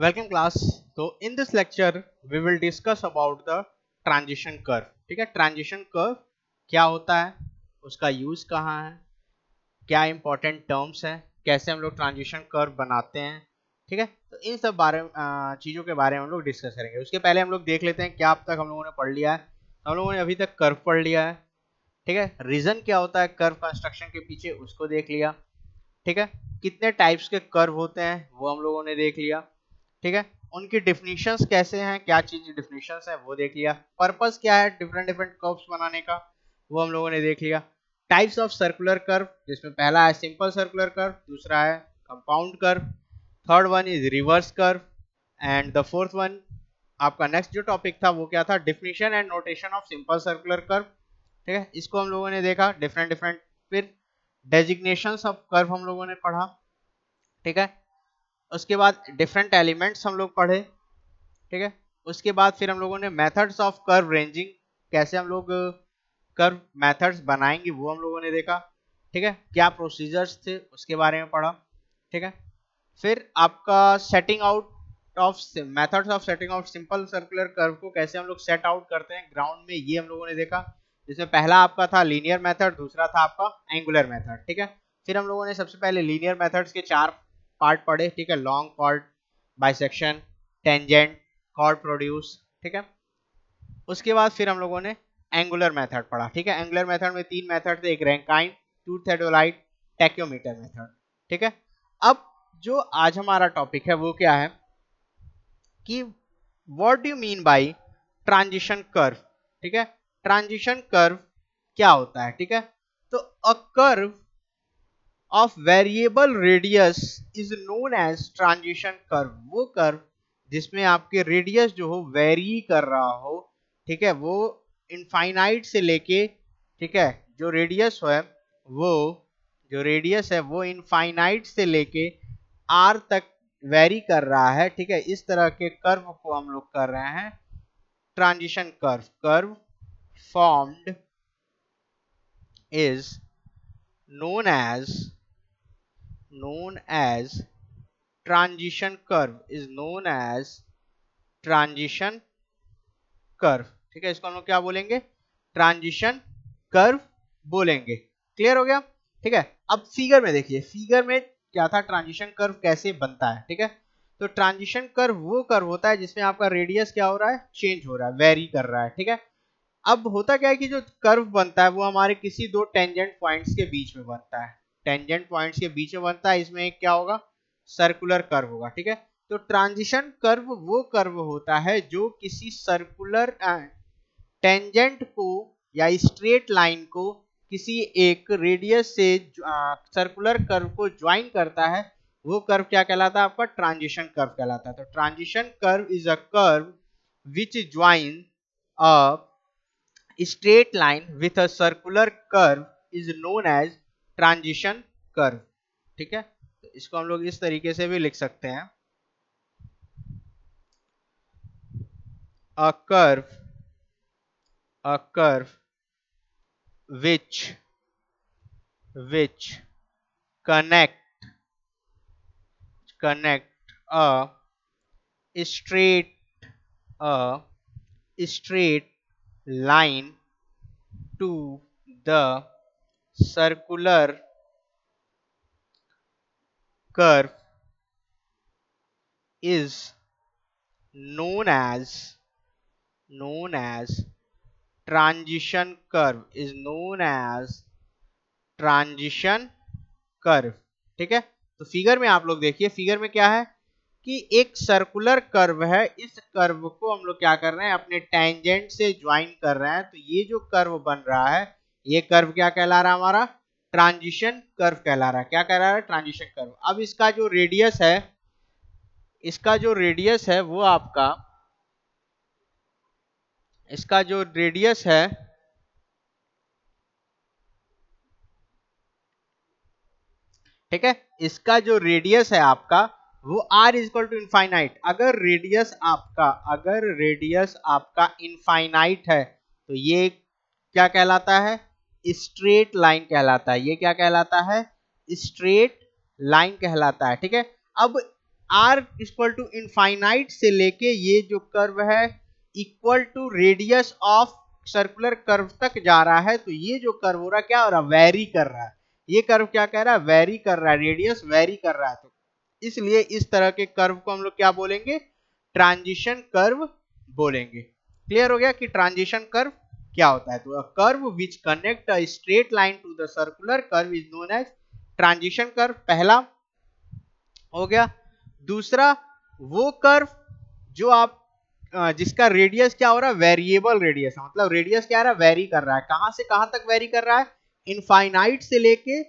Welcome class. तो in this lecture we will discuss about the transition curve. ठीक है, transition curve क्या होता है, उसका यूज कहाँ है, क्या इंपॉर्टेंट टर्म्स हैं, कैसे हम लोग ट्रांजिशन कर्व बनाते हैं। ठीक है, तो इन सब चीज़ों के बारे में हम लोग डिस्कस करेंगे। उसके पहले हम लोग देख लेते हैं क्या अब तक हम लोगों ने पढ़ लिया है। हम लोगों ने अभी तक कर्व पढ़ लिया है। ठीक है, रीजन क्या होता है कर्व कंस्ट्रक्शन के पीछे उसको देख लिया। ठीक है, कितने टाइप्स के कर्व होते हैं वो हम लोगों ने देख लिया। ठीक है, उनकी डिफिनीशंस कैसे हैं, क्या चीज डिफिनीशंस है वो देख लिया। पर्पस क्या है डिफरेंट डिफरेंट कर्व्स बनाने का वो हम लोगों ने देख लिया। टाइप्स ऑफ सर्कुलर कर्व, जिसमें पहला है सिंपल सर्कुलर कर्व, दूसरा है compound curve, third one is reverse curve, and the fourth one आपका नेक्स्ट जो टॉपिक था वो क्या था, definition and notation of simple circular curve. ठीक है, इसको हम लोगों ने देखा डिफरेंट डिफरेंट। फिर डेजिग्नेशंस ऑफ कर्व हम लोगों ने पढ़ा। ठीक है, उसके बाद डिफरेंट एलिमेंट्स हम लोग पढ़े। ठीक है, उसके बाद फिर हम लोगों ने मेथड्स ऑफ कर्व रेंजिंग, कैसे हम लोग कर्व मेथड्स बनाएंगे वो हम लोगों ने देखा। ठीक है, क्या प्रोसीजर्स थे उसके बारे में पढ़ा। ठीक है, फिर आपका setting out of methods of setting out simple circular curve को कैसे हम लोग सेट आउट करते हैं ग्राउंड में, ये हम लोगों ने देखा। जिसमें पहला आपका था लीनियर मेथड, दूसरा था आपका एंगुलर मेथड। ठीक है, फिर हम लोगों ने सबसे पहले लीनियर मेथड्स के 4 पार्ट पढ़े। ठीक है, long chord, bisection, tangent, chord produce. ठीक है, उसके बाद फिर हम लोगों ने एंगुलर मेथड पढ़ा। ठीक है, एंगुलर मेथड में 3 मेथड थे, एक रैंकाइन, टूथ हेडोलाइट, टैक्योमीटर मेथड। ठीक है, अब जो आज हमारा टॉपिक है वो क्या है कि what do you mean by transition curve. ठीक है, ट्रांजिशन कर्व क्या होता है। ठीक है, तो a curve of variable radius is known as transition curve. वो कर्व जिसमें आपके रेडियस जो हो वेरी कर रहा हो। ठीक है, वो इनफाइनाइट से लेके, ठीक है, जो रेडियस है वो जो रेडियस है वो इनफाइनाइट से लेके आर तक वेरी कर रहा है। ठीक है, इस तरह के कर्व को हम लोग कर रहे हैं transition curve. Curve formed is known as known as transition curve is known as transition curve। ठीक है, इसको हम लोग क्या बोलेंगे, ट्रांजिशन कर्व बोलेंगे। क्लियर हो गया। ठीक है, अब फिगर में देखिए, फिगर में क्या था, ट्रांजिशन कर्व कैसे बनता है। ठीक है, तो ट्रांजिशन कर्व वो कर्व होता है जिसमें आपका रेडियस क्या हो रहा है, चेंज हो रहा है, वेरी कर रहा है। ठीक है, अब होता क्या है कि जो कर्व बनता है वो हमारे किसी दो टेंजेंट पॉइंट्स के बीच में बनता है। टेंजेंट पॉइंट्स के बीच में बनता है, इसमें एक क्या होगा, सर्कुलर कर्व होगा। ठीक है, तो ट्रांजिशन कर्व वो कर्व होता है जो किसी सर्कुलर टेंजेंट को या स्ट्रेट लाइन को किसी एक रेडियस से सर्कुलर कर्व को ज्वाइन करता है। वो कर्व क्या कहलाता है, आपका ट्रांजिशन कर्व कहलाता है। तो transition curve is a curve which join a straight line with a circular curve is known as transition curve। ठीक है, तो इसको हम लोग इस तरीके से भी लिख सकते हैं, a curve a curve which connect connect a straight a straight line to the circular curve is known as known as transition curve is known as transition curve. ठीक है, तो फिगर में आप लोग देखिए, फिगर में क्या है कि एक सर्कुलर कर्व है, इस कर्व को हम लोग क्या कर रहे हैं, अपने टेंजेंट से ज्वाइन कर रहे हैं। तो ये जो कर्व बन रहा है, ये कर्व क्या कहला रहा है, हमारा ट्रांजिशन कर्व कहला रहा है। क्या कहला रहा है, ट्रांजिशन कर्व। अब इसका जो रेडियस है वो आपका, इसका जो रेडियस है, ठीक है, इसका जो रेडियस है आपका वो r is equal to infinite. अगर रेडियस आपका इनफाइनाइट है तो ये क्या कहलाता है, स्ट्रेट लाइन कहलाता है। ये क्या कहलाता है, स्ट्रेट लाइन कहलाता है। ठीक है, अब आर इक्वल टू इनफाइनाइट से लेके ये जो कर्व है equal to radius of circular curve तक जा रहा है, तो ये जो कर्व हो रहा है क्या हो रहा है, वेरी कर रहा है। ये कर्व क्या कह रहा है, वेरी कर रहा है, रेडियस वेरी कर रहा है। तो इसलिए इस तरह के कर्व को हम लोग क्या बोलेंगे, ट्रांजिशन कर्व बोलेंगे। क्लियर हो गया कि ट्रांजिशन कर्व क्या होता है। तो a curve which connect a straight line to the circular curve is known as transition curve, पहला हो गया। दूसरा, वो कर्व जो आप जिसका रेडियस क्या हो रहा है, वेरिएबल रेडियस, मतलब रेडियस क्या रहा है, वेरी कर रहा है। कहां से कहां तक वेरी कर रहा है, इनफाइनाइट से लेके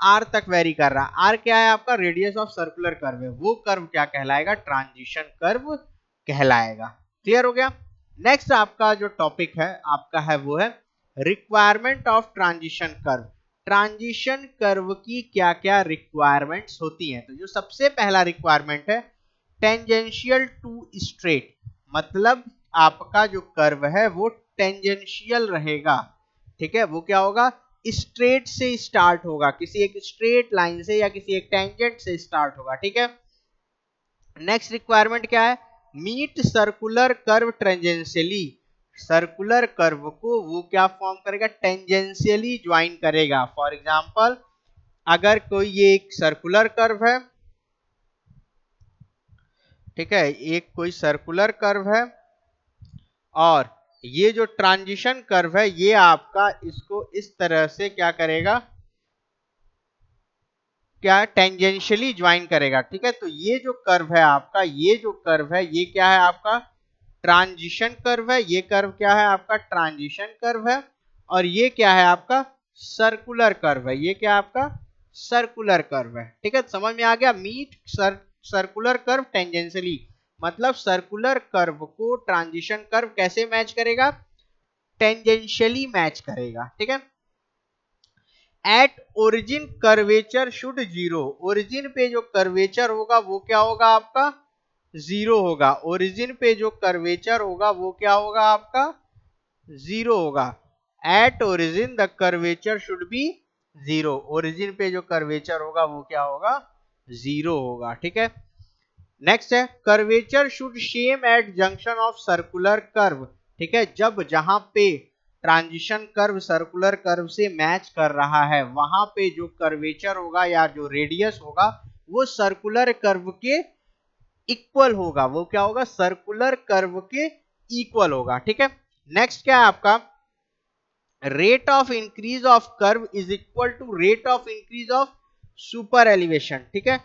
आर तक वेरी कर रहा है। आर क्या है, आपका रेडियस ऑफ सर्कुलर कर्व है। वो कर्व क्या कहलाएगा, ट्रांजिशन कर्व कहलाएगा। क्लियर हो गया। नेक्स्ट आपका जो टॉपिक है आपका है वो है requirement of transition curve. Transition curve की क्या क्या रिक्वायरमेंट्स होती हैं। तो जो सबसे पहला रिक्वायरमेंट है, टेंजेंशियल टू स्ट्रेट, मतलब आपका जो कर्व है वो टेंजेंशियल रहेगा। ठीक है, वो क्या होगा, स्ट्रेट से स्टार्ट होगा, किसी एक स्ट्रेट लाइन से या किसी एक टेंजेंट से स्टार्ट होगा। ठीक है। नेक्स्ट रिक्वायरमेंट क्या है, meet circular curve tangentially, circular curve को वो क्या फॉर्म करेगा, टेंजेंशियली ज्वाइन करेगा। फॉर एग्जांपल, अगर कोई ये एक सर्कुलर कर्व है, ठीक है, एक कोई सर्कुलर कर्व है और ये जो ट्रांजिशन कर्व है ये आपका इसको इस तरह से क्या करेगा, क्या टेंजेंशियली ज्वाइन करेगा। ठीक है, तो ये जो कर्व है आपका, ये जो कर्व है ये क्या है आपका, ट्रांजिशन कर्व है। ये कर्व क्या है आपका, ट्रांजिशन कर्व है। और ये क्या है आपका, सर्कुलर कर्व है। ये क्या है आपका, सर्कुलर कर्व है। ठीक है, समझ में आ गया। मीट सर्कुलर कर्व टेंजेंशियली, मतलब सर्कुलर कर्व को ट्रांजिशन कर्व कैसे मैच करेगा, टेंजेंशियली मैच करेगा। ठीक है। At origin curvature should zero, origin पे जो कर्वेचर होगा वो क्या होगा आपका, जीरो होगा। ओरिजिन पे जो कर्वेचर होगा वो क्या होगा आपका, जीरो होगा। At origin the curvature should be zero, origin पे जो कर्वेचर होगा वो क्या होगा, जीरो होगा। ठीक है। नेक्स्ट है, curvature should same at junction of circular curve. ठीक है, जब जहां पे ट्रांजिशन कर्व सर्कुलर कर्व से मैच कर रहा है वहां पे जो कर्वेचर होगा या जो रेडियस होगा वो सर्कुलर कर्व के इक्वल होगा। वो क्या होगा, सर्कुलर कर्व के इक्वल होगा। ठीक है। नेक्स्ट क्या है आपका, rate of increase of curve is equal to rate of increase of super elevation. ठीक है,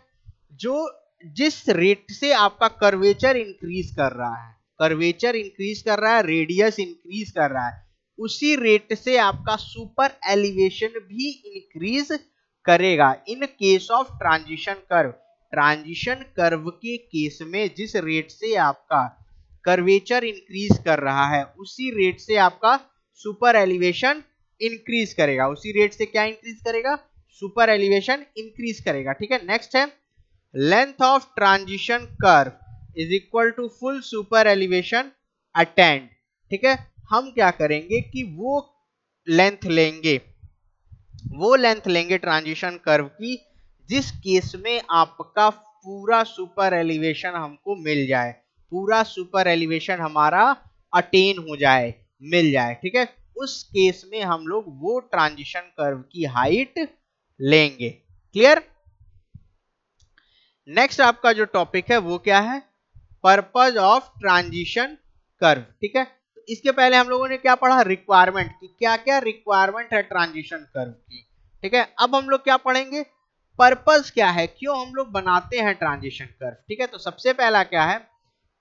जो जिस रेट से आपका कर्वेचर इंक्रीज कर रहा है, कर्वेचर इंक्रीज कर रहा है, रेडियस इंक्रीज कर रहा है, उसी रेट से आपका सुपर एलिवेशन भी इंक्रीज करेगा इन case of transition curve. Transition curve के केस में जिस रेट से आपका कर्वेचर इंक्रीज कर रहा है उसी रेट से आपका सुपर एलिवेशन इंक्रीज करेगा। उसी रेट से क्या इंक्रीज करेगा, सुपर एलिवेशन इंक्रीज करेगा। ठीक है। नेक्स्ट है, length of transition curve is equal to full super elevation attained. ठीक है, हम क्या करेंगे कि वो लेंथ लेंगे ट्रांजिशन कर्व की जिस केस में आपका पूरा सुपर एलिवेशन हमको मिल जाए, पूरा सुपर एलिवेशन हमारा अटेन हो जाए, मिल जाए। ठीक है, उस केस में हम लोग वो ट्रांजिशन कर्व की हाइट लेंगे। क्लियर। नेक्स्ट आपका जो टॉपिक है वो क्या है, पर्पज ऑफ ट्रांजिशन कर्व। ठीक है, तो इसके पहले हम लोगों ने क्या पढ़ा, रिक्वायरमेंट की, क्या क्या रिक्वायरमेंट है ट्रांजिशन कर्व की। ठीक है, अब हम लोग क्या पढ़ेंगे, पर्पज क्या है, क्यों हम लोग बनाते हैं ट्रांजिशन कर्व। ठीक है, तो सबसे पहला क्या है,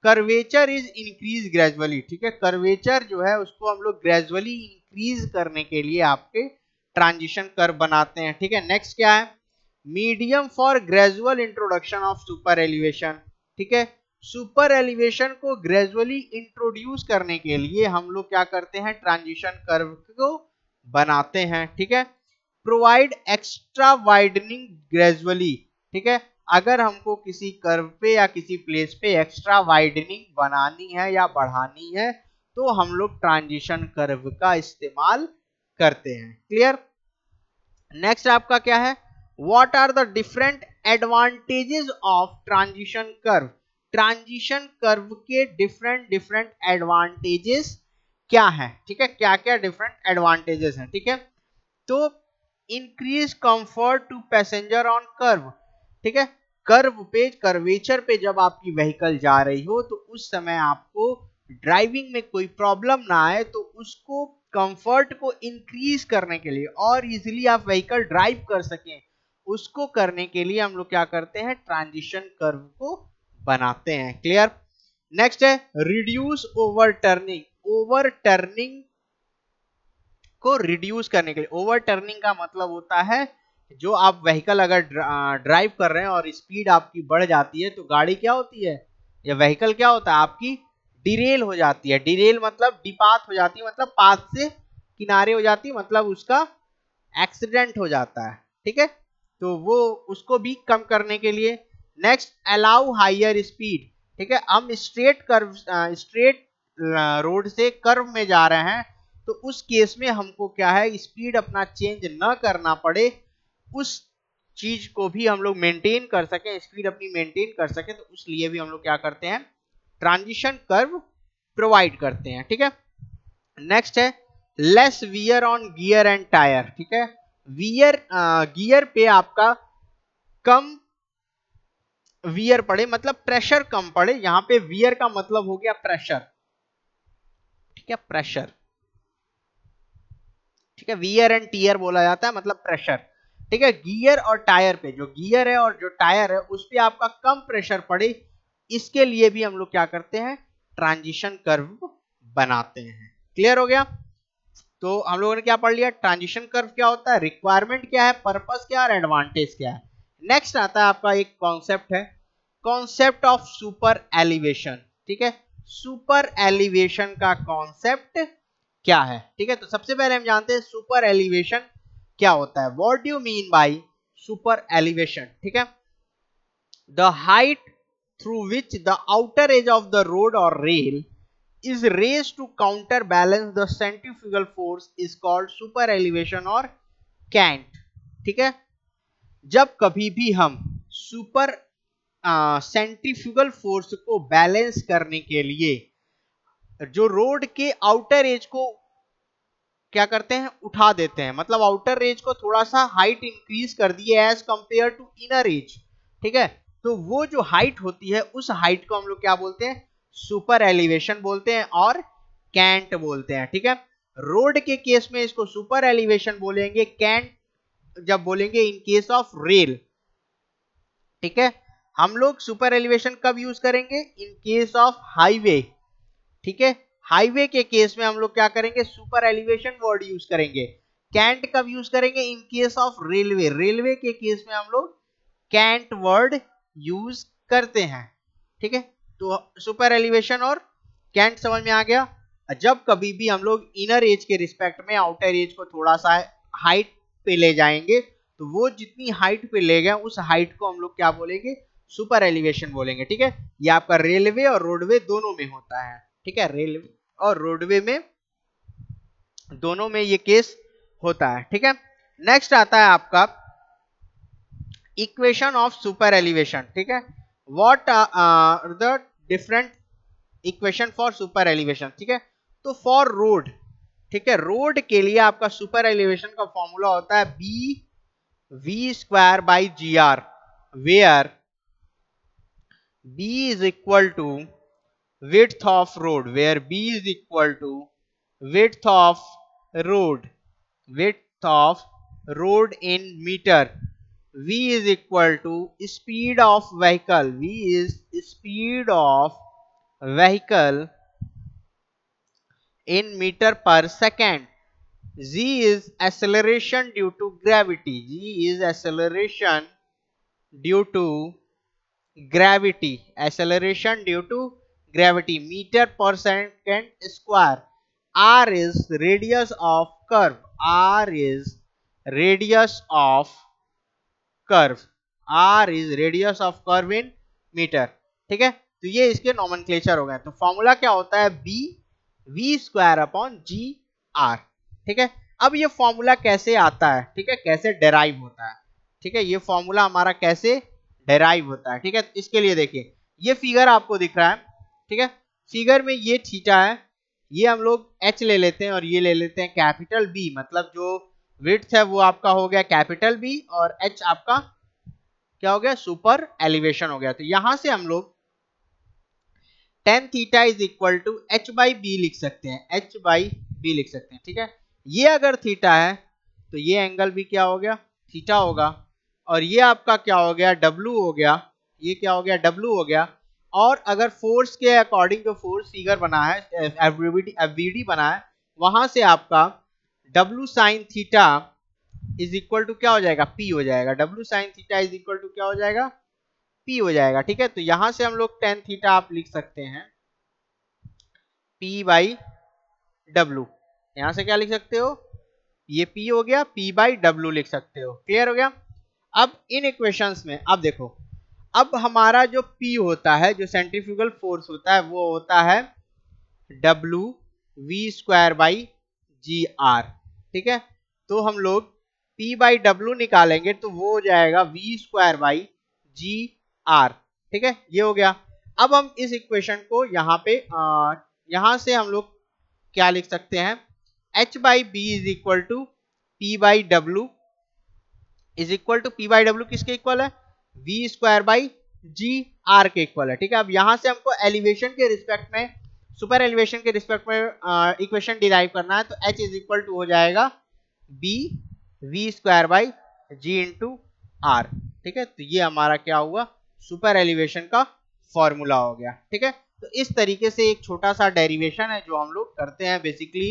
कर्वेचर इज इंक्रीज ग्रेजुअली। ठीक है, कर्वेचर जो है उसको हम लोग ग्रेजुअली इंक्रीज करने के लिए आपके ट्रांजिशन कर्व बनाते हैं। ठीक है। नेक्स्ट क्या है, medium for gradual introduction of super elevation. ठीक है, सुपर एलिवेशन को ग्रेजुअली इंट्रोड्यूस करने के लिए हम लोग क्या करते हैं, ट्रांजिशन कर्व को बनाते हैं। ठीक है, प्रोवाइड एक्स्ट्रा वाइडनिंग ग्रेजुअली। ठीक है, अगर हमको किसी कर्व पे या किसी प्लेस पे एक्स्ट्रा वाइडनिंग बनानी है या बढ़ानी है तो हम लोग ट्रांजिशन कर्व का इस्तेमाल करते हैं। क्लियर। नेक्स्ट आपका क्या है, what are the different advantages of transition curve, transition curve के डिफरेंट डिफरेंट एडवांटेजेस क्या है, ठीक है, क्या क्या डिफरेंट एडवांटेजेस हैं, ठीक है। तो increase comfort to passenger on curve, ठीक है, कर्व पे कर्वेचर पे जब आपकी व्हीकल जा रही हो तो उस समय आपको ड्राइविंग में कोई प्रॉब्लम ना आए, तो उसको कंफर्ट को इंक्रीज करने के लिए और इजीली आप व्हीकल ड्राइव कर सकें, उसको करने के लिए हम लोग क्या करते हैं, ट्रांजिशन कर्व को बनाते हैं। क्लियर। नेक्स्ट है reduce over turning, over turning को रिड्यूस करने के लिए, ओवर टर्निंग का मतलब होता है जो आप व्हीकल अगर ड्राइव कर रहे हैं और स्पीड आपकी बढ़ जाती है तो गाड़ी क्या होती है या व्हीकल क्या होता है आपकी डिरेल हो जाती है। डिरेल मतलब डिपाथ हो जाती है, मतलब पाथ से किनारे हो जाती है, मतलब उसका एक्सीडेंट हो जाता है, ठीक है। तो वो उसको भी कम करने के लिए। नेक्स्ट अलाउ हायर स्पीड, ठीक है, हम स्ट्रेट कर्व स्ट्रेट रोड से कर्व में जा रहे हैं तो उस केस में हमको क्या है स्पीड अपना चेंज न करना पड़े, उस चीज को भी हम लोग मेंटेन कर सके, स्पीड अपनी मेंटेन कर सके, तो उसलिए भी हम लोग क्या करते हैं ट्रांजिशन कर्व प्रोवाइड करते हैं, ठीक है। नेक्स्ट है less wear on gear and tyre, ठीक है, वियर गियर पे आपका कम वियर पड़े, मतलब प्रेशर कम पड़े, यहां पे वियर का मतलब हो गया प्रेशर, ठीक है, प्रेशर, ठीक है, वियर एंड टीयर बोला जाता है मतलब प्रेशर, ठीक है। गियर और टायर पे, जो गियर है और जो टायर है उस पे आपका कम प्रेशर पड़े, इसके लिए भी हम लोग क्या करते हैं ट्रांजिशन कर्व बनाते हैं। क्लियर हो गया। तो हम लोगों ने क्या पढ़ लिया, ट्रांजिशन कर्व क्या होता है, रिक्वायरमेंट क्या है, पर्पस क्या है और एडवांटेज क्या है। नेक्स्ट आता है आपका एक कॉन्सेप्ट है, कॉन्सेप्ट ऑफ सुपर एलिवेशन, ठीक है, सुपर एलिवेशन का कॉन्सेप्ट क्या है, ठीक है। तो सबसे पहले हम जानते हैं सुपर एलिवेशन क्या होता है, what do you mean by super elevation, ठीक है, the height through which the outer as of the road और rail is raised to counterbalance the centrifugal force is called super elevation or cant, ठीक है। जब कभी भी हम super centrifugal force को बैलेंस करने के लिए जो रोड के आउटर एज को क्या करते हैं उठा देते हैं, मतलब आउटर एज को थोड़ा सा हाइट इंक्रीज कर दिए as compare to inner edge, ठीक है। तो वो जो हाइट होती है उस हाइट को हम लोग क्या बोलते हैं सुपर एलिवेशन बोलते हैं और कैंट बोलते हैं, ठीक है। रोड के केस में इसको सुपर एलिवेशन बोलेंगे, कैंट जब बोलेंगे इन केस ऑफ रेल, ठीक है। हम लोग सुपर एलिवेशन कब यूज करेंगे, इन केस ऑफ हाईवे, ठीक है, हाईवे के केस में हम लोग क्या करेंगे सुपर एलिवेशन वर्ड यूज करेंगे। कैंट कब यूज करेंगे, इन केस ऑफ रेलवे, रेलवे के केस में हम लोग कैंट वर्ड यूज करते हैं, ठीक है। तो सुपर एलिवेशन और कैंट समझ में आ गया। जब कभी भी हम लोग इनर एज के रिस्पेक्ट में आउटर एज को थोड़ा सा हाइट पे ले जाएंगे तो वो जितनी हाइट पे ले गए उस हाइट को हम लोग क्या बोलेंगे सुपर एलिवेशन बोलेंगे, ठीक है। ये आपका रेलवे और रोडवे दोनों में होता है, ठीक है, रेलवे और रोडवे में दोनों में ये केस होता है, ठीक है। नेक्स्ट आता है आपका इक्वेशन ऑफ सुपर एलिवेशन, ठीक है, what are the different equation for super elevation, ठीक है। तो फॉर रोड, ठीक है, रोड के लिए आपका सुपर एलिवेशन का फॉर्मूला होता है B V square by G R, where B is equal to width of road, where b is equal to width of road, width of road in meter, v is equal to speed of vehicle, v is speed of vehicle in meter per second, g is acceleration due to gravity, g is acceleration due to gravity, acceleration due to gravity, meter per second square, r is radius of curve, r is radius of curve, r is radius of curve in meter, ठीक है। तो ये इसके nomenclature हो गए। तो formula क्या होता है b v square upon G R, ठीक है। अब ये फॉर्मूला कैसे आता है, ठीक है, कैसे डेराइव होता है, ठीक है, ये फॉर्मूला हमारा कैसे डेराइव होता है। ठीक है, इसके लिए देखिए ये फिगर आपको दिख रहा है। ठीक है, फिगर में ये थीटा है, ये हम लोग एच ले लेते हैं और ये ले लेते हैं कैपिटल बी, मतलब जो विड्थ है वो आपका हो गया कैपिटल बी और एच आपका क्या हो गया, सुपर एलिवेशन हो गया। तो यहां से हम लोग tan theta is equal to H by B लिख सकते हैं, एच बाई बी लिख सकते हैं। ठीक है, ये अगर थीटा है तो ये एंगल भी क्या हो गया, थीटा होगा, और ये आपका क्या हो गया, डब्लू हो गया, ये क्या हो गया, डब्लू हो गया। और अगर फोर्स के अकॉर्डिंग जो फोर्स फिगर बना है, एफवीडी बना है, वहां से आपका W sine theta is equal to क्या हो जाएगा, पी हो जाएगा। W sine theta is equal to क्या हो जाएगा, पी हो जाएगा। ठीक है, तो यहां से हम लोग टेन थीटा आप लिख सकते हैं पी बाई डब्लू, यहां से क्या लिख सकते हो, ये पी हो गया, पी बाई डब्लू लिख सकते हो। क्लियर हो गया। अब इन इक्वेशंस में अब देखो, अब हमारा जो पी होता है, जो सेंट्रीफ्यूगल फोर्स होता है, वो होता है W V square by G R. ठीक है, तो हम लोग P बाई डब्लू निकालेंगे तो वो हो जाएगा V square by G R. ठीक है, ये हो गया। अब हम इस इक्वेशन को यहाँ पे यहाँ से हम लोग क्या लिख सकते हैं, h by B is equal to P by W is equal to P by W किसके इक्वल है, V square by G R के इक्वल है। ठीक है, अब यहां से हमको एलिवेशन के रिस्पेक्ट में, सुपर एलिवेशन के रिस्पेक्ट में इक्वेशन डिराइव करना है, तो h इज इक्वल टू हो जाएगा B V square by G into R. ठीक है, तो ये हमारा क्या हुआ, सुपर एलिवेशन का फॉर्मूला हो गया। ठीक है, तो इस तरीके से एक छोटा सा डेरिवेशन है जो हम लोग करते हैं बेसिकली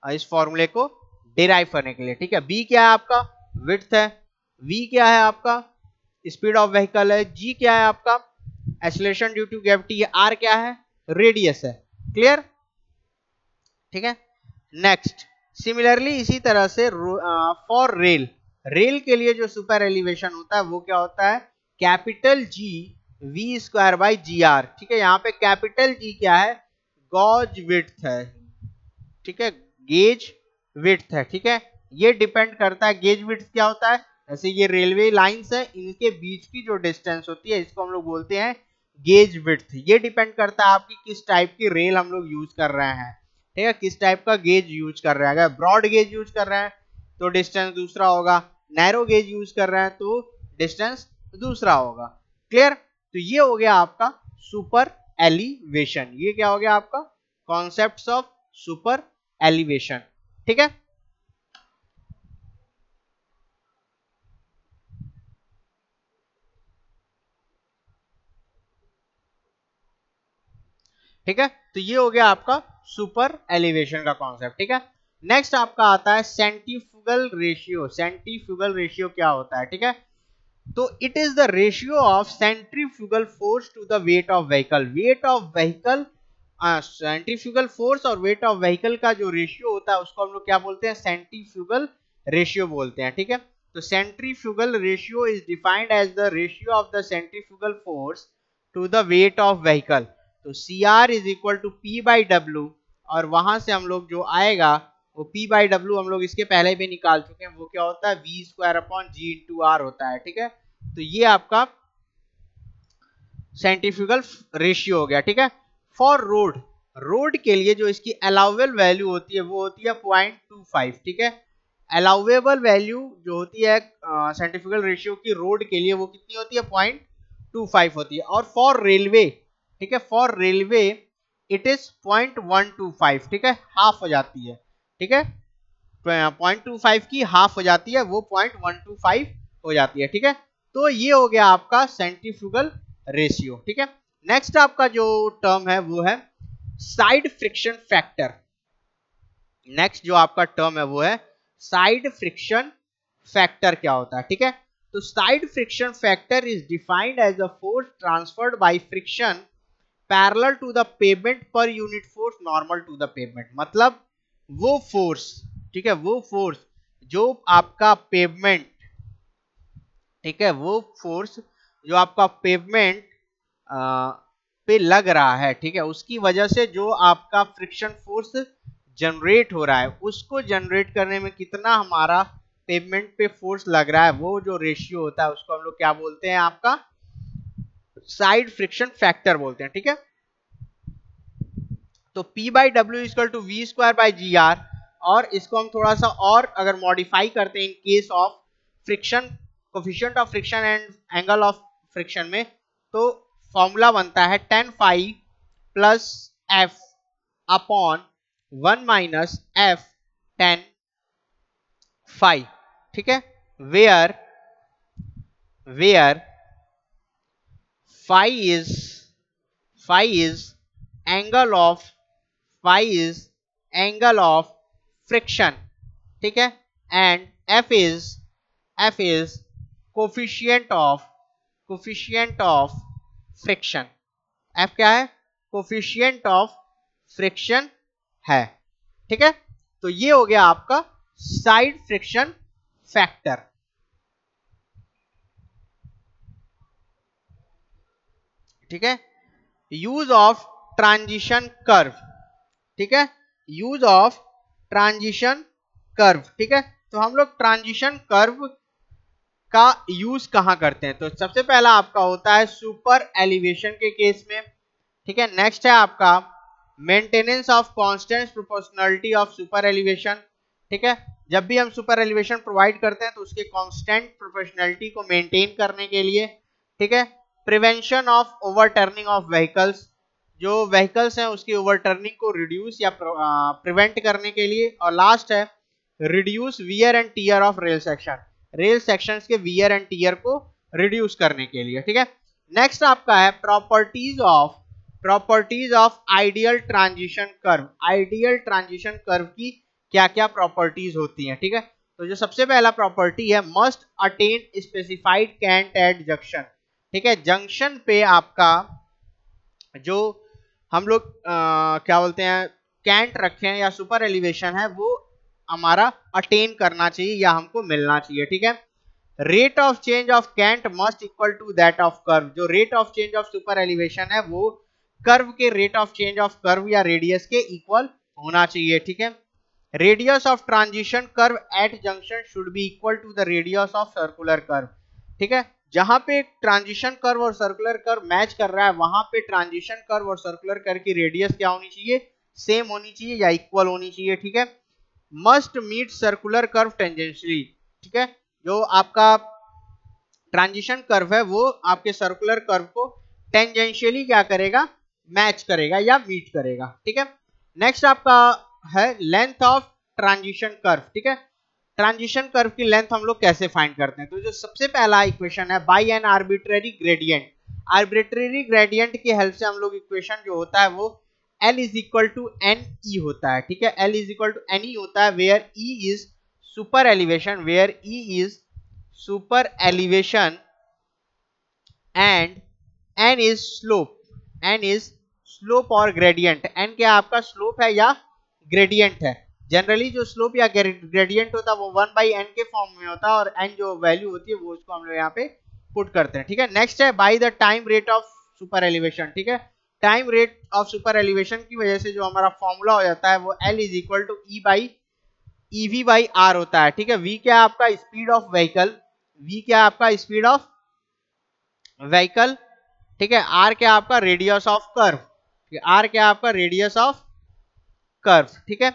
इस फॉर्मूले को डिराइव करने के लिए। ठीक है, बी क्या है आपका, विड्थ है, वी क्या है आपका, स्पीड ऑफ व्हीकल है, जी क्या है आपका, एक्सीलरेशन ड्यू टू ग्रेविटी है, आर क्या है, रेडियस है। क्लियर। ठीक है, नेक्स्ट सिमिलरली इसी तरह से फॉर रेल, रेल के लिए जो सुपर एलिवेशन होता है वो क्या होता है, capital G V square by G R. ठीक है, यहाँ पे कैपिटल जी क्या है, गॉज विड्थ है। ठीक है, गेज विड्थ है। ठीक है, ये डिपेंड करता है, गेज विड्थ क्या होता है, जैसे ये रेलवे लाइंस है, इनके बीच की जो डिस्टेंस होती है इसको हम लोग बोलते हैं गेज विड्थ। ये डिपेंड करता है आपकी किस टाइप की रेल हम लोग यूज कर रहे हैं। ठीक है, किस टाइप का गेज यूज कर रहे हैं, अगर ब्रॉड गेज यूज कर रहे हैं तो डिस्टेंस दूसरा होगा, नैरो गेज यूज कर रहे हैं तो डिस्टेंस दूसरा होगा। क्लियर। तो ये हो गया आपका सुपर एलिवेशन, ये क्या हो गया आपका कॉन्सेप्ट्स ऑफ सुपर एलिवेशन। ठीक है, ठीक है, तो ये हो गया आपका सुपर एलिवेशन का कॉन्सेप्ट। ठीक है, नेक्स्ट आपका आता है सेंट्रीफ्यूगल रेशियो। सेंट्रीफ्यूगल रेशियो क्या होता है, ठीक है, तो it is the ratio of centrifugal force to the weight of vehicle. Weight of vehicle, centrifugal force और वेट ऑफ व्हीकल का जो रेशियो होता है उसको हम लोग क्या बोलते हैं, सेंट्रीफ्यूगल रेशियो बोलते हैं। ठीक है, तो centrifugal ratio is defined as the ratio of the centrifugal force to the weight of vehicle. तो C R is equal to P by W, और वहां से हम लोग जो आएगा वो P बाई डब्ल्यू हम लोग इसके पहले भी निकाल चुके हैं, वो क्या होता है, V square upon G into R होता है। ठीक है, तो ये आपका सेंट्रीफ्यूगल रेशियो हो गया। ठीक है, फॉर रोड, रोड के लिए जो इसकी अलाउबल वैल्यू होती है वो होती है 0.25। ठीक है, अलाउबल वैल्यू जो होती है सेंट्रीफ्यूगल रेशियो की रोड के लिए वो कितनी होती है, 0.25 होती है। और फॉर रेलवे, ठीक है, फॉर रेलवे इट इज 0.125। ठीक है, हाफ हो जाती है। ठीक है, 0.25 की हाफ हो जाती है, वो 0.125 हो जाती है। ठीक है, तो ये हो गया आपका सेंट्रीफ्यूगल रेशियो। ठीक है, नेक्स्ट आपका जो टर्म है वो है साइड फ्रिक्शन फैक्टर। नेक्स्ट जो आपका टर्म है वो है साइड फ्रिक्शन फैक्टर। क्या होता है, ठीक है, तो side friction factor is defined as a force transferred by friction parallel to the pavement per unit force normal to the pavement. मतलब वो फोर्स, ठीक है, वो फोर्स जो आपका पेवमेंट, ठीक है, वो फोर्स जो आपका पेवमेंट पे लग रहा है, ठीक है, उसकी वजह से जो आपका फ्रिक्शन फोर्स जनरेट हो रहा है उसको जनरेट करने में कितना हमारा पेवमेंट पे फोर्स लग रहा है वो जो रेशियो होता है उसको हम लोग क्या बोलते हैं, आपका साइड फ्रिक्शन फैक्टर बोलते हैं, ठीक है। तो P by W is equal to V square by G R, और इसको हम थोड़ा सा और अगर मॉडिफाई करते हैं in case of friction, coefficient of friction and angle of friction में, तो फॉर्मूला बनता है tan phi plus f upon 1 minus f tan phi, ठीक है। Where phi is phi is angle of phi is angle of friction, ठीक है। And f is coefficient of friction, f क्या है, coefficient of friction है, ठीक है। तो ये हो गया आपका साइड फ्रिक्शन फैक्टर, ठीक है। यूज ऑफ ट्रांजिशन कर्व, ठीक है, यूज ऑफ ट्रांजिशन कर्व, ठीक है। तो हम लोग ट्रांजिशन कर्व का यूज कहां करते हैं, तो सबसे पहला आपका होता है सुपर एलिवेशन के केस में, ठीक है। नेक्स्ट है आपका maintenance of constant proportionality of super elevation, ठीक है। जब भी हम सुपर एलिवेशन प्रोवाइड करते हैं तो उसके कांस्टेंट प्रोपोर्शनलिटी को मेंटेन करने के लिए, ठीक है। Prevention of overturning of vehicles, जो व्हीकल्स हैं उसकी ओवरटर्निंग को रिड्यूस या प्रिवेंट करने के लिए, और लास्ट है reduce wear and tear of rail section, rail sections के वियर एंड टीयर को रिड्यूस करने के लिए, ठीक है। नेक्स्ट आपका है properties of ideal transition curve, ideal transition curve की क्या क्या प्रॉपर्टीज होती हैं, ठीक है। तो जो सबसे पहला प्रॉपर्टी है must attain specified cant at junction, ठीक है। जंक्शन पे आपका जो हम लोग क्या बोलते हैं कैंट रखे हैं या सुपर एलिवेशन है वो हमारा अटेन करना चाहिए या हमको मिलना चाहिए, ठीक है। Rate of change of cant must equal to that of curve, जो rate of change of super elevation है वो कर्व के rate of change of curve या रेडियस के इक्वल होना चाहिए, ठीक है। Radius of transition curve at junction should be equal to the radius of circular curve, ठीक है। जहां पे ट्रांजिशन कर्व और सर्कुलर कर्व मैच कर रहा है वहां पे ट्रांजिशन कर्व और सर्कुलर कर्व की रेडियस क्या होनी चाहिए, सेम होनी चाहिए या इक्वल होनी चाहिए, ठीक है। Must meet circular curve tangentially, ठीक है। जो आपका ट्रांजिशन कर्व है वो आपके सर्कुलर कर्व को टेंजेंशियली क्या करेगा, मैच करेगा या मीट करेगा, ठीक है। नेक्स्ट आपका है लेंथ ऑफ ट्रांजिशन कर्व, ठीक है। ट्रांजिशन कर्व की लेंथ हम लोग कैसे फाइंड करते हैं, तो जो सबसे पहला इक्वेशन है by an arbitrary gradient, arbitrary gradient की हेल्प से हम लोग इक्वेशन जो होता है वो L is equal to N E होता है, ठीक है। L is equal to N E होता है where E is super elevation, where E is super elevation and N is slope, N is slope और ग्रेडियंट, N क्या आपका slope है या ग्रेडियंट है। जनरली जो स्लोप या ग्रेडियंट होता है वो 1 बाई एन के फॉर्म में होता है और n जो वैल्यू होती है वो उसको हम लोग यहाँ पे पुट करते हैं, ठीक है। नेक्स्ट है by the time rate of super elevation, ठीक है। Time rate of super elevation की वजह से जो हमारा फॉर्मूला हो जाता है वो L is equal to E by EV by R होता है, ठीक है। V क्या आपका स्पीड ऑफ व्हीकल, V क्या आपका स्पीड ऑफ व्हीकल, ठीक है। R क्या आपका रेडियस ऑफ कर्व, R क्या आपका रेडियस ऑफ कर्व, ठीक है।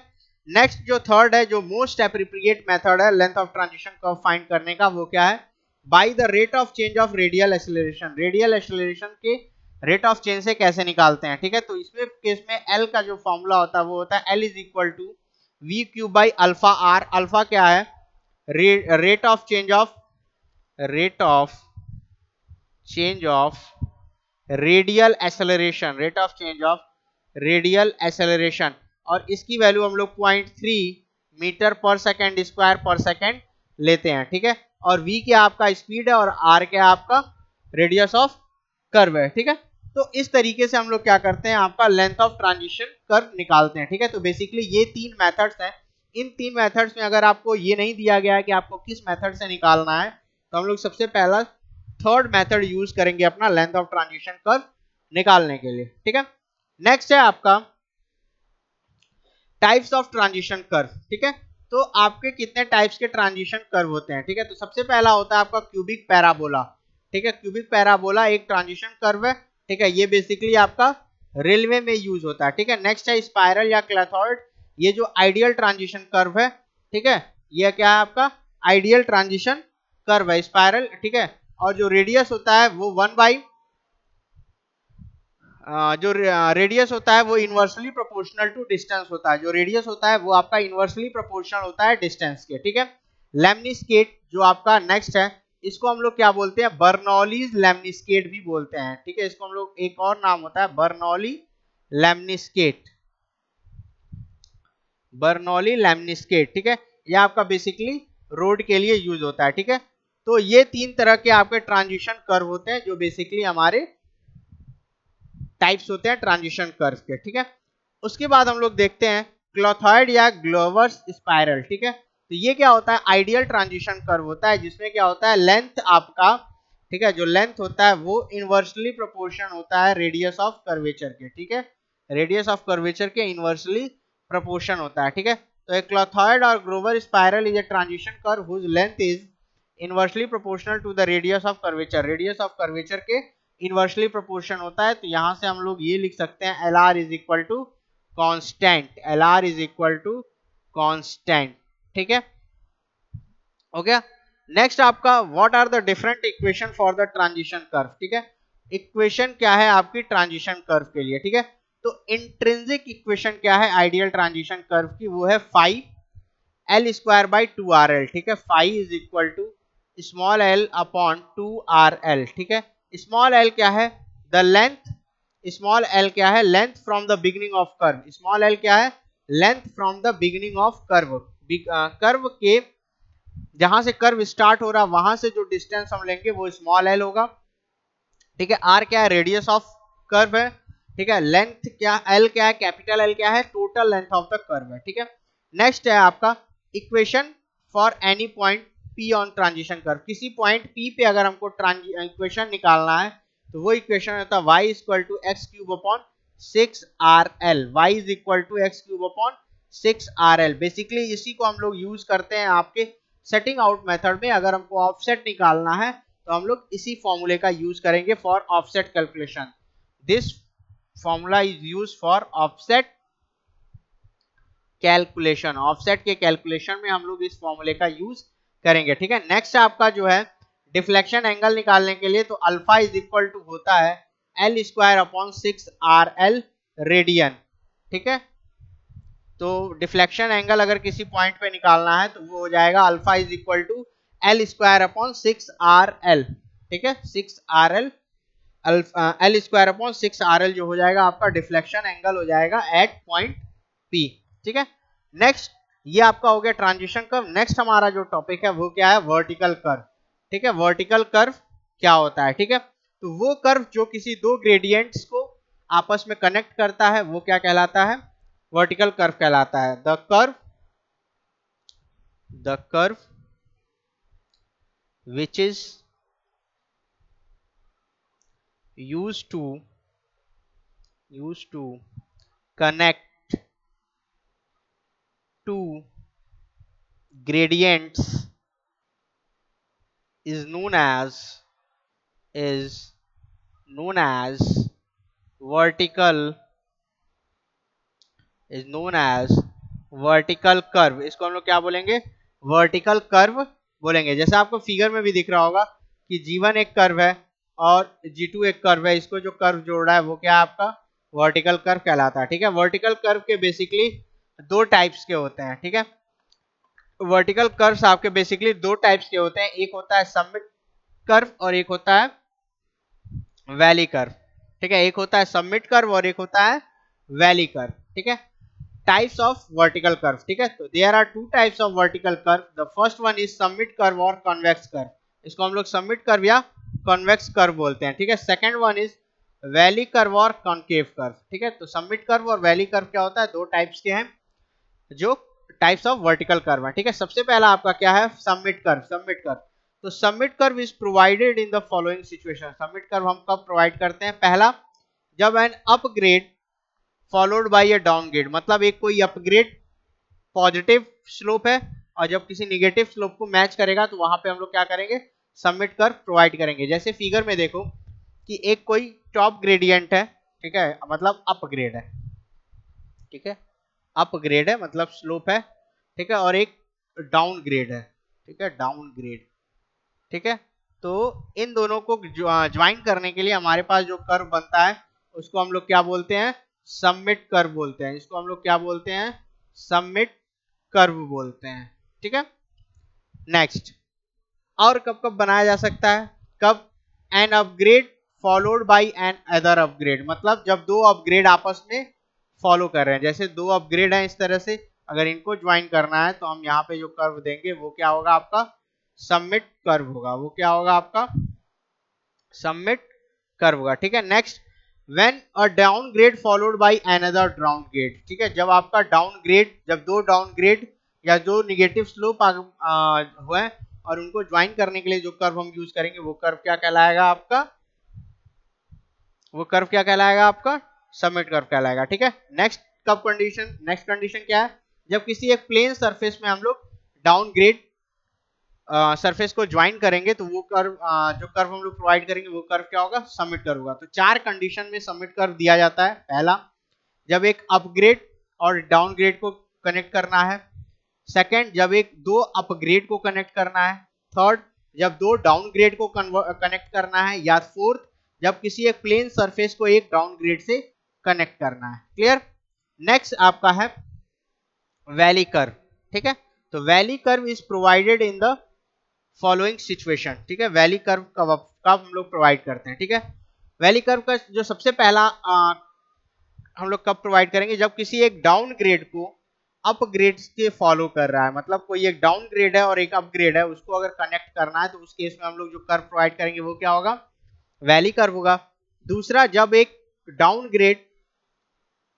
नेक्स्ट जो थर्ड है जो मोस्ट एप्रोप्रिएट मेथड है length of transition curve find करने का वो क्या है, bye the rate of change of radial acceleration, radial acceleration के रेट ऑफ चेंज से कैसे निकालते हैं, ठीक है। तो इसमें केस में L का जो फॉर्मूला होता है वो होता है L is equal to V cube by alpha R, alpha क्या है rate of change of radial acceleration, rate of change of radial acceleration, और इसकी वैल्यू हम लोग 0.3 मीटर पर सेकेंड स्क्वायर पर सेकेंड लेते हैं, ठीक है। और v क्या आपका स्पीड है और r क्या आपका रेडियस ऑफ कर्व है, ठीक है। तो इस तरीके से हम लोग क्या करते हैं आपका लेंथ ऑफ ट्रांजिशन कर्व निकालते हैं, ठीक है। तो बेसिकली ये तीन मेथड्स हैं, इन तीन मेथड्स में अगर आपको ये नहीं दिया गया है कि आपको किस मेथड से निकालना है तो हम लोग सबसे पहला थर्ड मेथड यूज करेंगे अपना लेंथ ऑफ ट्रांजिशन कर्व निकालने के लिए, ठीक है। नेक्स्ट है आपका टाइप्स ऑफ ट्रांजिशन कर्व, ठीक है। तो आपके कितने टाइप्स के ट्रांजिशन कर्व होते हैं, ठीक है। तो सबसे पहला होता है आपका क्यूबिक पैराबोला, ठीक है। क्यूबिक पैराबोला एक ट्रांजिशन कर्व है, ठीक है। ये बेसिकली आपका रेलवे में यूज होता है, ठीक है। नेक्स्ट है स्पाइरल या क्लेथॉइड, ये जो आइडियल ट्रांजिशन कर्व है, ठीक है। ये क्या है आपका आइडियल ट्रांजिशन कर्व है, स्पाइरल, ठीक है। और जो रेडियस होता है वो 1/, जो रेडियस होता है वो इनवर्सली प्रोपोर्शनल टू डिस्टेंस होता है, जो रेडियस होता है वो आपका इनवर्सली प्रोपोर्शनल होता है डिस्टेंस के, ठीक है। लेमनिस्केट जो आपका नेक्स्ट है, इसको हम लोग क्या बोलते हैं, बर्नौलीज लेमनिस्केट भी बोलते हैं, ठीक है। इसको हम लोग एक और नाम होता है बर्नौली लेमनिस्केट, बर्नौली लेमनिस्केट, ठीक है। ये आपका बेसिकली रोड के लिए यूज होता है, ठीक है। तो ये तीन तरह के आपके ट्रांजिशन कर्व होते हैं जो बेसिकली हमारे टाइप्स होते हैं ट्रांजिशन कर्व के, ठीक है। उसके बाद हम लोग देखते हैं क्लोथॉइड या ग्लोवर्स स्पाइरल, ठीक है। तो ये क्या होता है, आइडियल ट्रांजिशन कर्व होता है जिसमें क्या होता है लेंथ आपका, ठीक है, जो लेंथ होता है वो इनवर्सली प्रोपोर्शन होता है रेडियस ऑफ कर्वेचर के, ठीक है। रेडियस ऑफ कर्वेचर के इनवर्सली प्रोपोर्शन होता है, ठीक है। तो एक क्लोथॉइड और Glover spiral is a transition curve whose length is inversely proportional to the radius of curvature, radius of curvature के इनवर्सली प्रोपोर्शन होता है। तो यहां से हम लोग ये लिख सकते हैं L R is equal to constant, L R is equal to constant, ठीक है। हो गया। नेक्स्ट आपका what are the different equation for the transition curve, ठीक है। इक्वेशन क्या है आपकी ट्रांजिशन कर्व के लिए, ठीक है। तो इंट्रिंसिक इक्वेशन क्या है आइडियल ट्रांजिशन कर्व की, वो है 5l² / 2rl, ठीक है। 5 is equal to small l upon 2rl, ठीक है। स्मॉल l क्या है, द लेंथ, स्मॉल l क्या है, length from the beginning of curve, small l क्या है, length from the beginning of curve, curve के जहां से कर्व स्टार्ट हो रहा है वहां से जो डिस्टेंस हम लेंगे वो स्मॉल l होगा, ठीक है। r क्या है, रेडियस ऑफ कर्व है, ठीक है। लेंथ क्या, l क्या है, कैपिटल L क्या है, total length of the curve है, ठीक है। नेक्स्ट है आपका equation for any point p on transition curve, किसी पॉइंट p पे अगर हमको इक्वेशन निकालना है तो वो इक्वेशन होता है y equal to x³ / 6rl, y is equal to x³ / 6rl। Basically इसी को हम लोग यूज करते हैं आपके सेटिंग आउट मेथड में, अगर हमको ऑफसेट निकालना है तो हम लोग इसी फॉर्मूले का यूज करेंगे for offset calculation, this formula is use for offset calculation, offset के कैलकुलेशन में हम लोग इस फॉर्मूले का यूज करेंगे, ठीक है। नेक्स्ट आपका जो है डिफ्लेक्शन एंगल निकालने के लिए, तो अल्फा इज इक्वल टू होता है l²/6rl रेडियन, ठीक है। तो डिफ्लेक्शन एंगल अगर किसी पॉइंट पे निकालना है तो वो हो जाएगा alpha is equal to l²/6rl, ठीक है। 6rl l²/6rl जो हो जाएगा आपका डिफ्लेक्शन एंगल हो जाएगा एट पॉइंट P, ठीक है। नेक्स्ट ये आपका हो गया ट्रांजिशन कर्व। नेक्स्ट हमारा जो टॉपिक है वो क्या है, वर्टिकल कर्व, ठीक है। वर्टिकल कर्व क्या होता है, ठीक है। तो वो कर्व जो किसी दो ग्रेडियंट्स को आपस में कनेक्ट करता है वो क्या कहलाता है, वर्टिकल कर्व कहलाता है। The curve which is used to connect two gradients is known as vertical vertical curve. इसको हम लोग क्या बोलेंगे, वर्टिकल कर्व बोलेंगे। जैसे आपको फिगर में भी दिख रहा होगा कि G1 एक कर्व है और G2 एक कर्व है, इसको जो कर्व जोड़ रहा है वो क्या है आपका वर्टिकल कर्व कहलाता है, ठीक है। वर्टिकल कर्व के बेसिकली दो टाइप्स के होते हैं, ठीक है। वर्टिकल कर्व्स आपके बेसिकली दो टाइप्स के होते हैं, एक होता है समिट कर्व और एक होता है वैली कर्व, ठीक है। एक होता है समिट कर्व और एक होता है वैली कर्व, ठीक है। टाइप्स ऑफ वर्टिकल कर्व, ठीक है। तो there are two types of vertical curve, the first one is summit curve और कॉन्वेक्स कर्व, इसको हम लोग समिट कर्व या कॉन्वेक्स कर्व बोलते हैं, ठीक है। Second one is valley curve और कॉन्केव कर्व, ठीक है। तो समिट कर्व और वैली कर्व क्या होता है, दो टाइप्स के हैं जो टाइप्स ऑफ वर्टिकल कर्व है, ठीक है। सबसे पहला आपका क्या है, समिट कर्व। तो summit curve is provided in the following situation, summit curve हम कब प्रोवाइड करते हैं, पहला जब एन अपग्रेड फॉलोड बाय अ डाउनग्रेड, मतलब एक कोई अपग्रेड पॉजिटिव स्लोप है, और जब किसी निगेटिव स्लोप को मैच करेगा तो वहां पे हम लोग क्या करेंगे, सबमिट कर्व प्रोवाइड करेंगे। जैसे फिगर में देखो कि एक कोई टॉप ग्रेडियंट है, ठीक है, मतलब अपग्रेड है, ठीक है, अपग्रेड है मतलब स्लोप है, ठीक है, और एक डाउन ग्रेड है, ठीक है, डाउन ग्रेड, ठीक है। तो इन दोनों को ज्वाइन करने के लिए हमारे पास जो कर्व बनता है उसको हम लोग क्या बोलते हैं, सबमिट कर्व बोलते हैं। इसको हम लोग क्या बोलते हैं, सबमिट कर्व बोलते हैं, ठीक है। नेक्स्ट, और कब कब बनाया जा सकता है, कब, an upgrade followed by another upgrade, मतलब जब दो अपग्रेड आपस में फॉलो कर रहे हैं, जैसे दो अपग्रेड हैं इस तरह से, अगर इनको ज्वाइन करना है तो हम यहाँ पे जो कर्व देंगे वो क्या होगा आपका, सबमिट कर्व होगा, वो क्या होगा आपका, सबमिट कर्व होगा, ठीक है। Next, when a down grade followed by another down grade, ठीक है, जब आपका डाउन ग्रेड, जब दो डाउन ग्रेड या जो निगेटिव स्लोप हुआ है और उनको ज्वाइन करने के लिए जो कर्व हम यूज करेंगे वो कर्व क्या कहलाएगा आपका, वो कर्व क्या कहलाएगा आपका, सबमिट कर्व कहलाएगा, ठीक है। नेक्स्ट कब कंडीशन, नेक्स्ट कंडीशन क्या है, जब किसी एक प्लेन सरफेस में हम लोग डाउन ग्रेड सरफेस को ज्वाइन करेंगे तो वो कर्व, जो कर्व हम लोग प्रोवाइड करेंगे वो कर्व क्या होगा, सबमिट कर्व होगा। तो चार कंडीशन में सबमिट कर्व दिया जाता है। पहला, जब एक अपग्रेड और डाउनग्रेड को कनेक्ट करना है। सेकंड, जब एक दो अपग्रेड को कनेक्ट करना है। थर्ड, जब दो डाउनग्रेड को कनेक्ट करना है। या फोर्थ, जब किसी एक प्लेन सरफेस को एक डाउनग्रेड से कनेक्ट करना है। क्लियर। नेक्स्ट आपका है वैली कर्व, ठीक है। तो valley curve is provided in the following situation, ठीक है। वैली कर्व कब हम लोग प्रोवाइड करते हैं, ठीक है। वैली कर्व का जो सबसे पहला हम लोग कब प्रोवाइड करेंगे, जब किसी एक डाउन ग्रेड को अपग्रेड के फॉलो कर रहा है, मतलब कोई एक डाउन ग्रेड है और एक अपग्रेड है, उसको अगर कनेक्ट करना है तो उस केस में हम लोग जो कर्व प्रोवाइड करेंगे वो क्या होगा, वैली कर्व होगा। दूसरा, जब एक down grade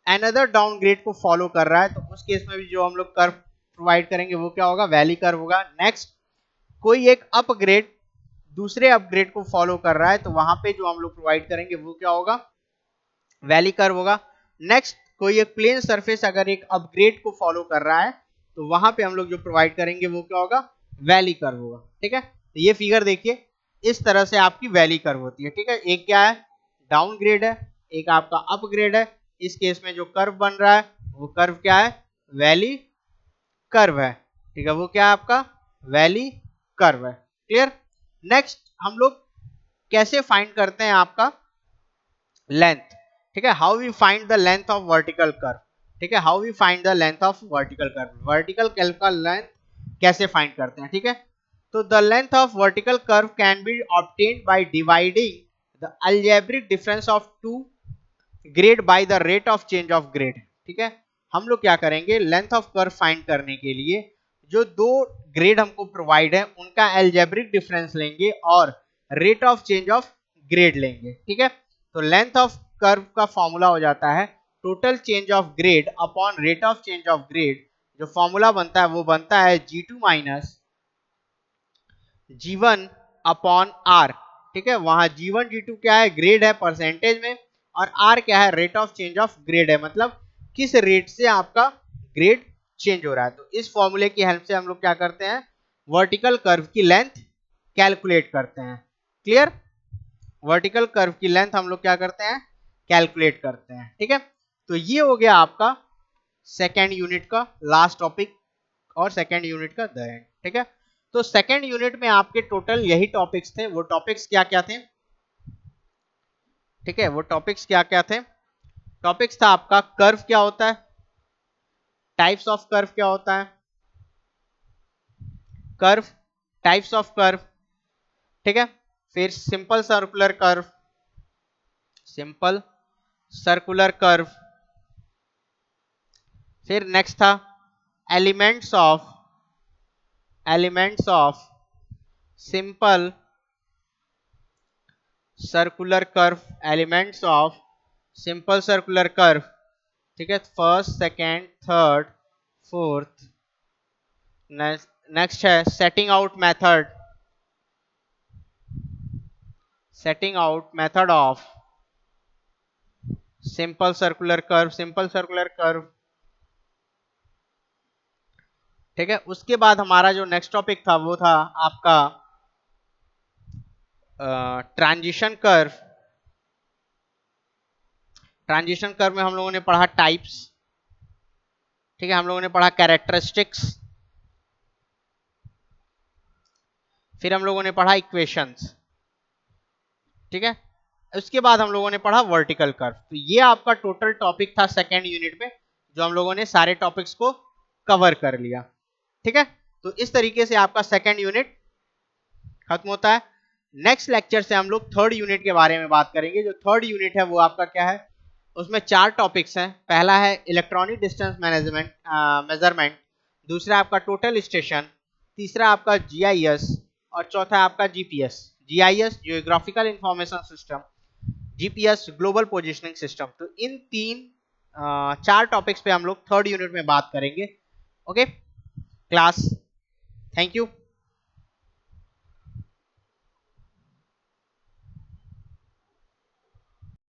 another down grade को फॉलो कर रहा है तो उस केस में भी जो हम लोग कर्व प्रोवाइड करेंगे वो क्या होगा, वैली कर्व होगा। नेक्स्ट, कोई एक अपग्रेड दूसरे अपग्रेड को फॉलो कर रहा है तो वहां पे जो हम लोग प्रोवाइड करेंगे वो क्या होगा, वैली कर्व होगा। नेक्स्ट, कोई एक प्लेन सरफेस अगर एक अपग्रेड को फॉलो कर रहा है तो वहां पे हम लोग जो प्रोवाइड करेंगे वो क्या होगा, वैली कर्व होगा, ठीक है। तो ये फिगर देखिए, इस तरह से आपकी वैली कर्व होती है, ठीक है। एक क्या है, डाउन ग्रेड है, एक आपका अपग्रेड है। इस केस में जो कर्व बन रहा है वो कर्व क्या है, वैली कर्व है, ठीक है, वो क्या है आपका, वैली कर्व है। क्लियर। नेक्स्ट, हम लोग कैसे फाइंड करते हैं आपका लेंथ, ठीक है, how we find the length of vertical curve, ठीक है, how we find the length of vertical curve, vertical curve का लेंथ कैसे फाइंड करते हैं, ठीक है। तो the length of vertical curve can be obtained by dividing the algebraic difference of two grade by the rate of change of grade, ठीक है। हम लोग क्या करेंगे, लेंथ ऑफ कर्व फाइंड करने के लिए जो दो ग्रेड हमको प्रोवाइड है उनका अलजेब्रिक डिफरेंस लेंगे और rate of change of grade लेंगे, ठीक है। तो लेंथ ऑफ कर्व का फॉर्मूला हो जाता है total change of grade upon rate of change of grade. जो फॉर्मूला बनता है वो बनता है G2 minus G1 upon R, ठीक है। वहां G1 G2 क्या है, ग्रेड है परसेंटेज में, और R क्या है, rate of change of grade है, मतलब किस रेट से आपका ग्रेड चेंज हो रहा है। तो इस फॉर्मूले की हेल्प से हम लोग क्या करते हैं, वर्टिकल कर्व की लेंथ कैलकुलेट करते हैं। क्लियर। वर्टिकल कर्व की लेंथ हम लोग क्या करते हैं, कैलकुलेट करते हैं, ठीक है। तो ये हो गया आपका सेकेंड यूनिट का लास्ट टॉपिक और सेकेंड यूनिट का द एंड, ठीक है। तो सेकेंड यूनिट में आपके टोटल यही टॉपिक्स थे। वो टॉपिक्स क्या क्या थे, ठीक है, वो टॉपिक्स क्या क्या थे, टॉपिक्स था आपका कर्व क्या होता है, टाइप्स ऑफ कर्व क्या होता है, कर्व, टाइप्स ऑफ कर्व, ठीक है, फिर simple circular curve, simple circular curve, फिर नेक्स्ट था elements of simple circular curve, elements of simple circular curve, ठीक है, first second third fourth. Next है setting out method of simple circular curve, simple circular curve. ठीक है। उसके बाद हमारा जो नेक्स्ट टॉपिक था वो था आपका ट्रांजिशन कर्व। ट्रांजिशन कर्व में हम लोगों ने पढ़ा टाइप्स, ठीक है, हम लोगों ने पढ़ा कैरेक्टरिस्टिक्स, फिर हम लोगों ने पढ़ा इक्वेशंस, ठीक है। उसके बाद हम लोगों ने पढ़ा वर्टिकल कर्व। तो ये आपका टोटल टॉपिक था सेकेंड यूनिट में, जो हम लोगों ने सारे टॉपिक्स को कवर कर लिया, ठीक है। तो इस तरीके से आपका सेकेंड यूनिट खत्म होता है। नेक्स्ट लेक्चर से हम लोग थर्ड यूनिट के बारे में बात करेंगे। जो थर्ड यूनिट है वो आपका क्या है, उसमें 4 टॉपिक्स हैं। पहला है इलेक्ट्रॉनिक डिस्टेंस मैनेजमेंट मेजरमेंट, दूसरा आपका टोटल स्टेशन, तीसरा आपका जीआईएस और चौथा आपका GPS. GIS geographical information system, GPS global positioning system. तो इन 4 टॉपिक्स पे हम लोग थर्ड यूनिट में बात करेंगे। Okay class, thank you.